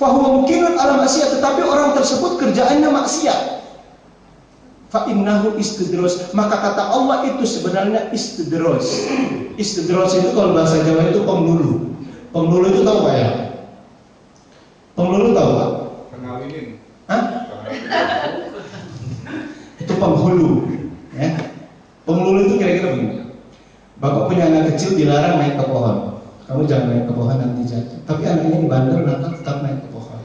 Fahuwa mukinun ala maksiat, tetapi orang tersebut kerjaannya maksiat. Fa innahu istidros, maka kata Allah itu sebenarnya istidros. Istidros itu kalau bahasa Jawa itu penghulu. Penghulu itu tahu Pak ya? Penghulu tahu Pak? Pengawinin. Hah? Itu penghulu. Ya. Penghulu itu kira-kira begini. Bapak punya anak kecil dilarang naik ke pohon. Kamu jangan naik ke pohon nanti jatuh. Tapi anaknya bandel nakal tetap naik ke pohon.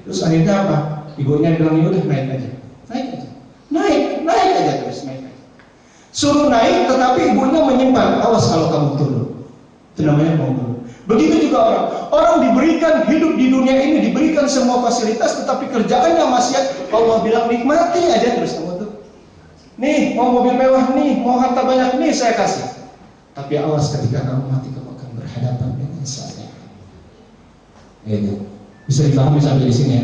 Terus akhirnya apa? Ibunya bilang ya udah naik aja, naik aja, naik aja terus naik aja. Suruh naik, tetapi ibunya menyimpan. Awas kalau kamu turun. Itu namanya penghulu. Begitu juga orang diberikan hidup di dunia ini, diberikan semua fasilitas, tetapi kerjaannya maksiat. Allah bilang nikmati aja terus kamu tuh. Nih mau mobil mewah nih, mau harta banyak nih saya kasih. Tapi awas ketika kamu mati kamu akan berhadapan dengan saya. Bisa dipahami sampai di sini ya.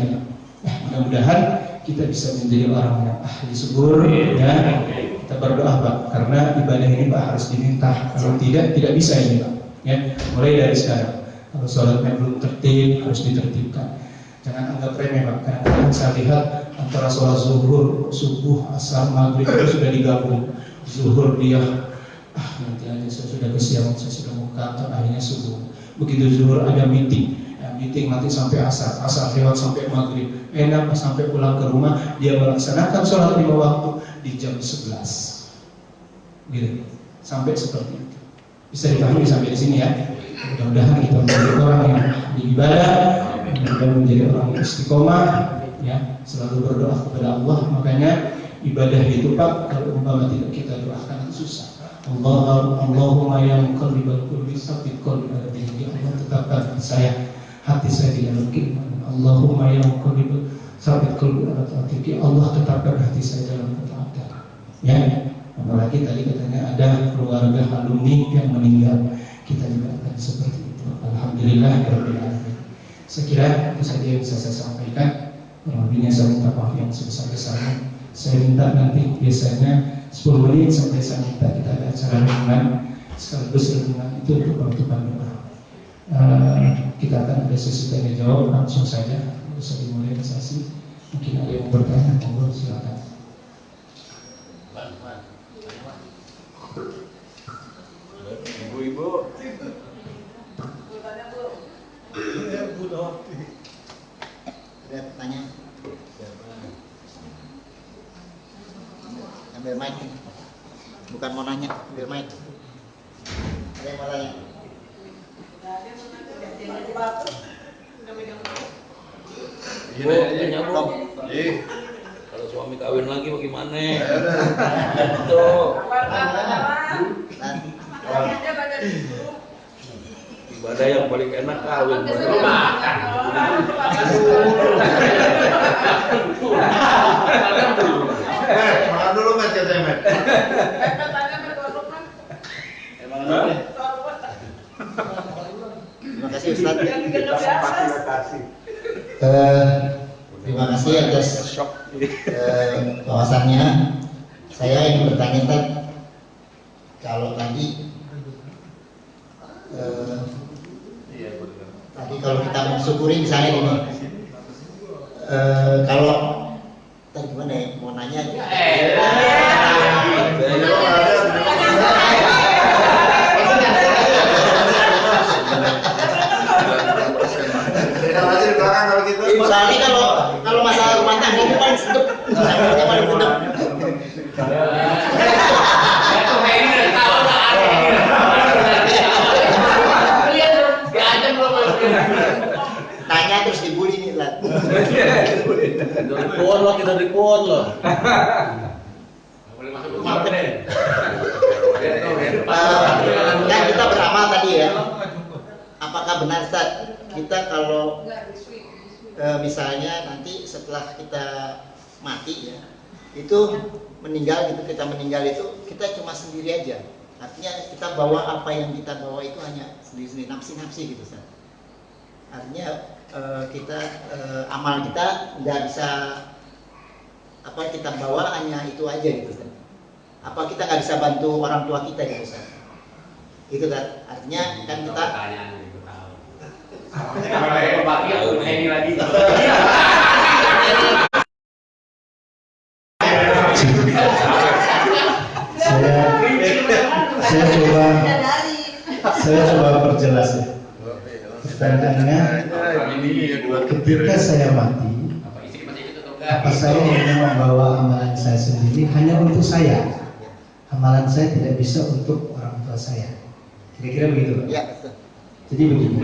Mudah-mudahan kita bisa menjadi orang yang ahli subur ya. Kita berdoa Pak, karena ibadah ini Pak harus diminta. Kalau tidak bisa ini Pak. Ya, mulai dari sekarang. Kalau sholatnya belum tertib harus ditertibkan. Jangan anggap remeh Pak. Kadang-kadang saya lihat antara sholat zuhur, subuh, asar, maghrib itu sudah digabung. Zuhur dia nanti aja saya sudah kesiangan, saya sudah mau ke kantor, akhirnya subuh. Begitu zuhur ada meeting nanti sampai asar lewat sampai maghrib, enak sampai pulang ke rumah dia melaksanakan sholat 5 waktu di jam 11 gitu, sampai seperti itu. Bisa dipahami sampai di sini ya. Mudah-mudahan kita menjadi orang yang beribadah, mudah-mudahan menjadi orang yang istiqomah ya, selalu berdoa kepada Allah. Makanya ibadah itu Pak, kalau umpama tidak kita doakan itu susah. Allahumma ya muqallibal qulubi tsabbit qalbi ala dinik. Allah tetapkan hati saya di dalam keimanan. Allahumma ya muqallibal tsabbit qalbi ala taatik. Allah tetapkan hati saya dalam ketaatan. Ya, apalagi tadi katanya ada keluarga alumni yang meninggal, kita juga akan seperti itu. Alhamdulillah rabbil alamin. Saya kira itu saja yang bisa saya sampaikan. Kurang saya minta maaf yang sebesar-besarnya. Saya minta nanti biasanya 10 menit sampai saya minta kita ada acara renungan, sekaligus renungan itu untuk penutupan doa. Kita akan ada sesi tanya jawab langsung saja, tidak usah dimodernisi. Mungkin ada yang bertanya, monggo silakan. Ibu-ibu. Ada tanya? Ambil mic, bukan mau nanya, ambil mic. Ada yang mau tanya? Kalau suami kawin lagi bagaimana? Ibadah yang paling enak kawin. Makan dulu Mas katanya Mas. Terima kasih Ustaz. Terima kasih atas wawasannya. Saya ingin bertanya Ustaz, kalau tadi kalau kita mensyukuri misalnya ini, kalau tadi gimana ya, mau nanya misalnya kalau masalah rumah tangga itu paling sedep, misalnya paling sedep. Tanya terus dibully nih lah. Dikuat loh, kita dikuat loh. Kan kita beramal tadi ya. Apakah benar Ustaz, kita kalau misalnya nanti setelah kita mati ya, itu meninggal gitu, kita meninggal itu kita cuma sendiri aja. Artinya kita bawa apa yang kita bawa itu hanya sendiri-sendiri, nafsi-nafsi gitu Ustaz. Artinya kita amal kita nggak bisa, apa yang kita bawa hanya itu aja gitu Ustaz. Apa kita nggak bisa bantu orang tua kita gitu Ustaz? Itu kan artinya kan kita Saya coba perjelas ya. Pertanyaannya, ketika saya mati, apa saya hanya membawa amalan saya sendiri hanya untuk saya? Amalan saya tidak bisa untuk orang tua saya. Kira-kira begitu, Pak? Ya, betul. Jadi begini.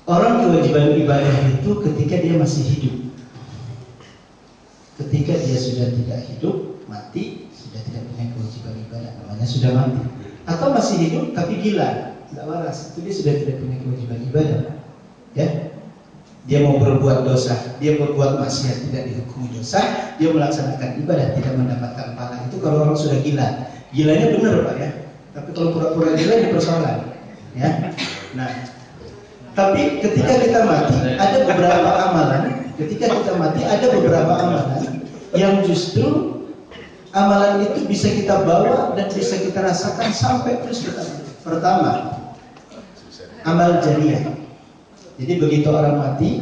Orang kewajiban ibadah itu ketika dia masih hidup. Ketika dia sudah tidak hidup, mati, sudah tidak punya kewajiban ibadah, namanya sudah mati. Atau masih hidup tapi gila, tidak waras, itu dia sudah tidak punya kewajiban ibadah. Ya, dia mau berbuat dosa, dia berbuat maksiat tidak dihukumi dosa, dia melaksanakan ibadah tidak mendapatkan pahala. Itu kalau orang sudah gila. Gilanya benar, Pak, ya. Tapi kalau pura-pura gila ini persoalan, ya. Nah, tapi ketika kita mati ada beberapa amalan. Ketika kita mati ada beberapa amalan yang justru amalan itu bisa kita bawa dan bisa kita rasakan sampai terus kita. Pertama, amal jariah. Jadi begitu orang mati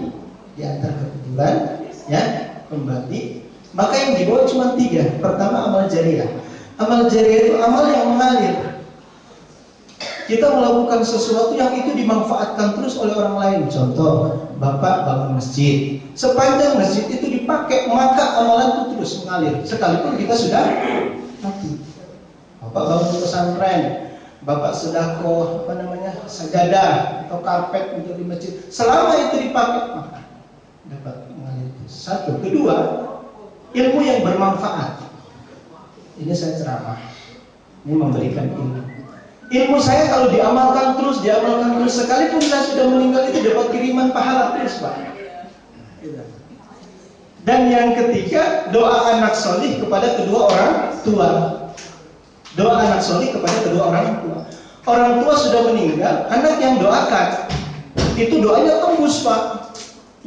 diantar ke kuburan, ya, kembali, maka yang dibawa cuma 3. Pertama, amal jariah. Amal jariah itu amal yang mengalir. Kita melakukan sesuatu yang itu dimanfaatkan terus oleh orang lain. Contoh, Bapak bangun masjid. Sepanjang masjid itu dipakai, maka amalan itu terus mengalir. Sekalipun kita sudah mati. Bapak bangun pesantren, Bapak sedekah sajadah atau karpet untuk di masjid. Selama itu dipakai, maka dapat mengalir. Satu. Kedua, ilmu yang bermanfaat. Ini saya ceramah. Ini memberikan ilmu. Ilmu saya kalau diamalkan terus, sekalipun saya sudah meninggal itu dapat kiriman pahala terus, Pak. Dan yang ketiga, doa anak solih kepada kedua orang tua. Doa anak solih kepada kedua orang tua. Orang tua sudah meninggal, anak yang doakan, itu doanya tembus, Pak.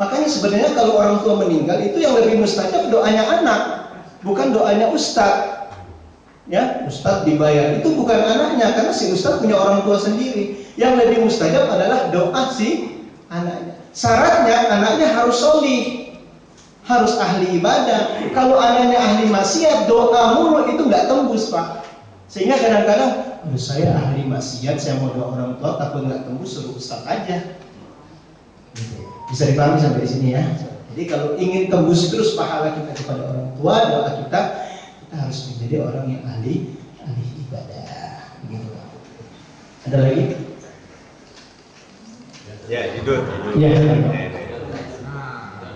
Makanya sebenarnya kalau orang tua meninggal itu yang lebih mustajab doanya anak, bukan doanya ustadz. Ya, ustadz dibayar itu bukan anaknya, karena si ustadz punya orang tua sendiri. Yang lebih mustajab adalah doa si anaknya. Syaratnya anaknya harus solih, harus ahli ibadah. Kalau anaknya ahli maksiat, doa mulu itu nggak tembus, Pak. Sehingga kadang-kadang, saya ahli maksiat, saya mau doa orang tua, takut nggak tembus, suruh ustadz aja. Bisa dipahami sampai di sini ya. Jadi kalau ingin tembus terus pahala kita kepada orang tua, doa kita harus menjadi orang yang ahli ibadah. Gitu. Ada lagi? Ya, tidur. Ya.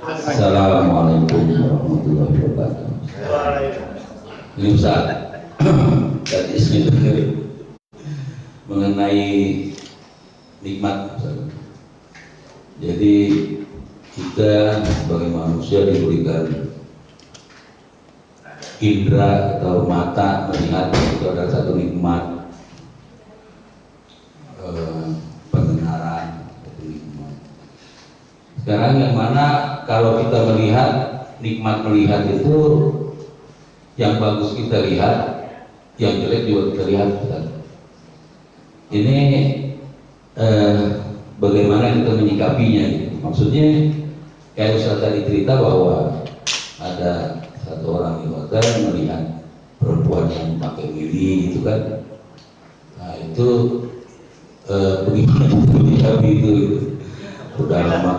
Assalamualaikum warahmatullahi wabarakatuh. Ini Ustaz, tadi saya mengenai nikmat, Ustaz. Jadi kita sebagai manusia diberikan indera atau mata melihat, itu adalah satu nikmat. Pendengaran, satu nikmat. Sekarang yang mana kalau kita melihat, nikmat melihat itu yang bagus kita lihat, yang jelek juga kita lihat. Ini bagaimana kita menyikapinya gitu. Maksudnya kayak Ustaz tadi cerita bahwa ada satu orang di hotel melihat perempuan yang pakai mini gitu kan. Nah itu bagaimana kita menyikapi itu udah lama.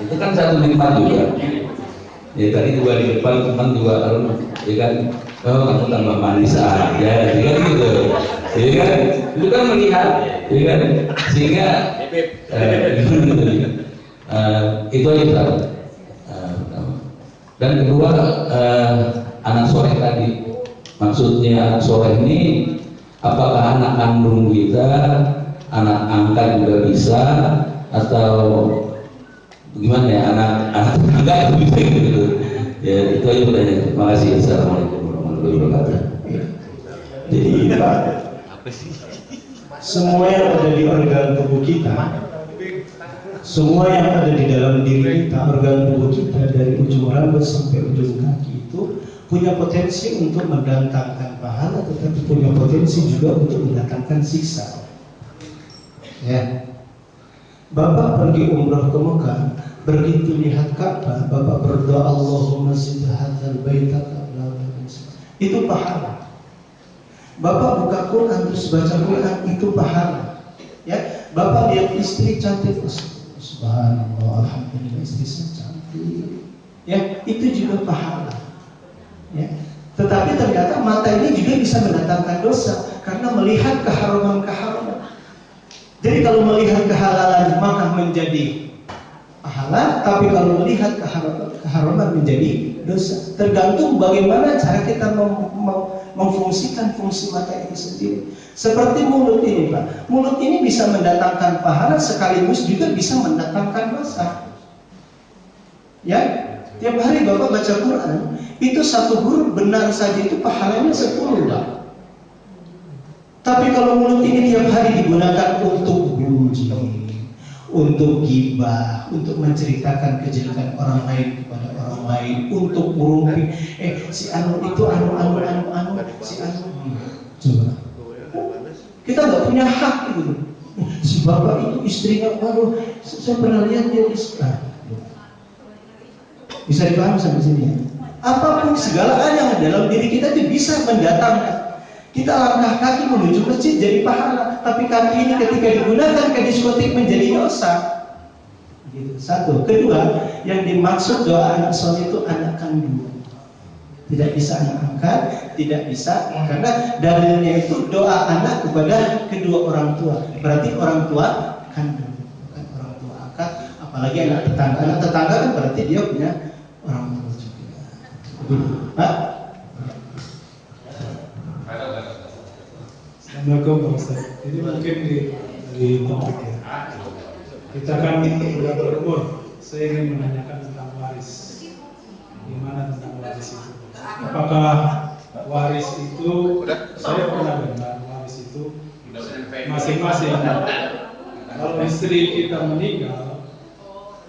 Itu kan satu nikmat juga. Ya tadi juga di depan teman juga ya kan, oh kamu tambah manis aja, ya kan gitu. Ya kan, itu kan melihat, ya kan, sehingga itu aja pertama. Dan kedua, anak soleh tadi, maksudnya anak soleh ini apakah anak kandung kita, anak angkat juga bisa, atau gimana ya, anak enggak bisa gitu. Ya itu aja pertanyaan. Terima kasih. Assalamualaikum warahmatullahi wabarakatuh. Jadi Pak, semua yang ada di organ tubuh kita, semua yang ada di dalam diri kita, organ tubuh kita dari ujung rambut sampai ujung kaki itu punya potensi untuk mendatangkan pahala, tetapi punya potensi juga untuk mendatangkan siksa. Ya. Bapak pergi umrah ke Mekah, begitu lihat Ka'bah, Bapak berdoa Allahumma zid hadzal baita qabla. itu pahala. Bapak buka Quran terus baca Quran itu pahala. Ya, Bapak lihat istri cantik, subhanallah, alhamdulillah istri saya cantik. Ya, itu juga pahala. Ya. Tetapi ternyata mata ini juga bisa mendatangkan dosa karena melihat keharaman-keharaman. Jadi kalau melihat kehalalan maka menjadi pahala, tapi kalau melihat keharaman menjadi dosa. Tergantung bagaimana cara kita memfungsikan fungsi mata itu sendiri. Seperti mulut ini, Pak. Mulut ini bisa mendatangkan pahala sekaligus juga bisa mendatangkan dosa. Ya, tiap hari Bapak baca Quran, itu satu huruf benar saja itu pahalanya 10, Pak. Tapi kalau mulut ini tiap hari digunakan untuk puji, untuk gibah, untuk menceritakan kejelekan orang lain kepada orang lain, untuk merumpi, si anu itu anu, si anu. Coba. Kita nggak punya hak gitu. Si bapak itu istrinya, waduh, saya pernah lihat dia istri. Bisa dipahami sampai sini ya? Apapun segala hal yang dalam diri kita itu bisa mendatangkan. Kita langkah kaki menuju masjid jadi pahala, tapi kaki ini ketika digunakan ke diskotik menjadi dosa. Gitu. Satu. Kedua, yang dimaksud doa anak soleh itu anak kandung. Tidak bisa anak angkat, tidak bisa, karena dalilnya itu doa anak kepada kedua orang tua. Berarti orang tua kandung, bukan orang tua angkat. Apalagi anak tetangga. Anak tetangga kan berarti dia punya orang tua juga. Pak? Assalamualaikum Pak Ustaz. Ini mungkin di topik ya. Kita kan sudah berumur. Saya ingin menanyakan tentang waris. Gimana tentang waris itu? Apakah waris itu, saya pernah dengar waris itu masing-masing. Kalau istri kita meninggal,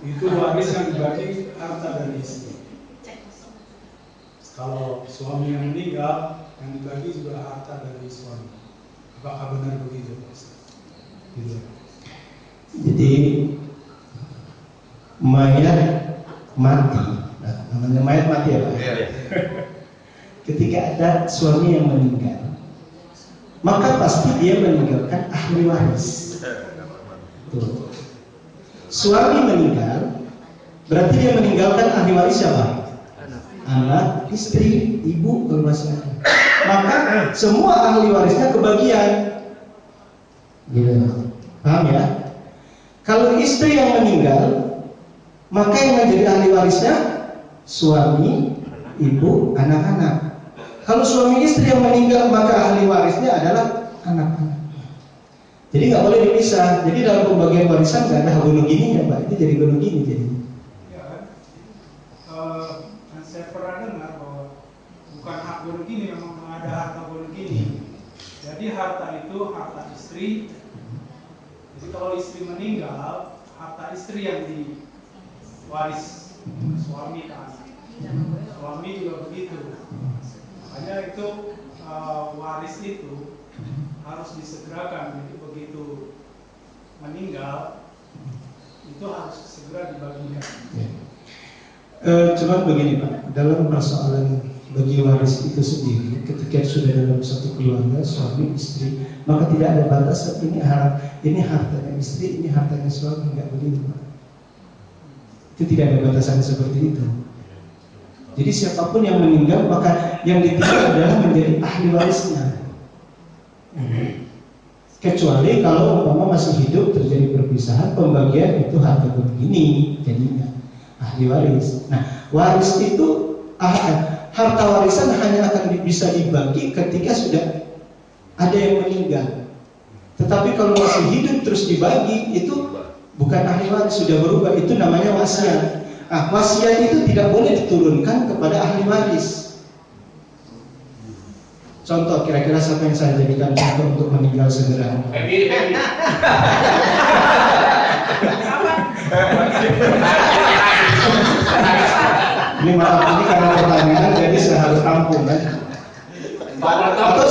itu waris yang dibagi harta dari istri. Kalau suami yang meninggal, yang dibagi juga harta dari suami. Apakah benar begitu, Pak Ustaz? Gitu. Jadi mayat mati, namanya mayat mati ya Pak. Ketika ada suami yang meninggal, maka pasti dia meninggalkan ahli waris. Tuh. Suami meninggal, berarti dia meninggalkan ahli waris siapa? Anak, istri, ibu, kalau masih ada. Maka semua ahli warisnya kebagian. Gitu. Paham ya? Kalau istri yang meninggal, maka yang menjadi ahli warisnya suami, ibu, anak-anak. Kalau suami istri yang meninggal, maka ahli warisnya adalah anak-anak. Jadi nggak boleh dipisah. Jadi dalam pembagian warisan nggak ada gunung gini ya Pak. Itu jadi gunung gini jadi. Ya kan? Saya pernah dengar bahwa bukan hak gunung gini, memang ada harta gunung gini. Jadi harta itu harta istri. Jadi kalau istri meninggal, harta istri yang diwaris suami ke anak. Suami juga begitu. Makanya itu waris itu harus disegerakan. Jadi begitu meninggal itu harus segera dibagikan. Cuma begini Pak, dalam persoalan bagi waris itu sendiri, ketika sudah dalam satu keluarga suami istri, maka tidak ada batasan ini hartanya istri, ini hartanya suami, nggak begitu Pak. Itu tidak ada batasan seperti itu. Jadi siapapun yang meninggal maka yang ditinggal adalah menjadi ahli warisnya. Kecuali kalau umpama masih hidup terjadi perpisahan, pembagian itu harta begini jadinya ahli waris. Nah, waris itu harta warisan hanya akan bisa dibagi ketika sudah ada yang meninggal. Tetapi kalau masih hidup terus dibagi itu bukan ahli waris, sudah berubah, itu namanya wasiat. Nah, wasiat itu tidak boleh diturunkan kepada ahli waris. Contoh, kira-kira siapa yang saya jadikan contoh untuk meninggal segera? Ini maaf, ini karena pertanyaan jadi saya harus tampung kan. Atau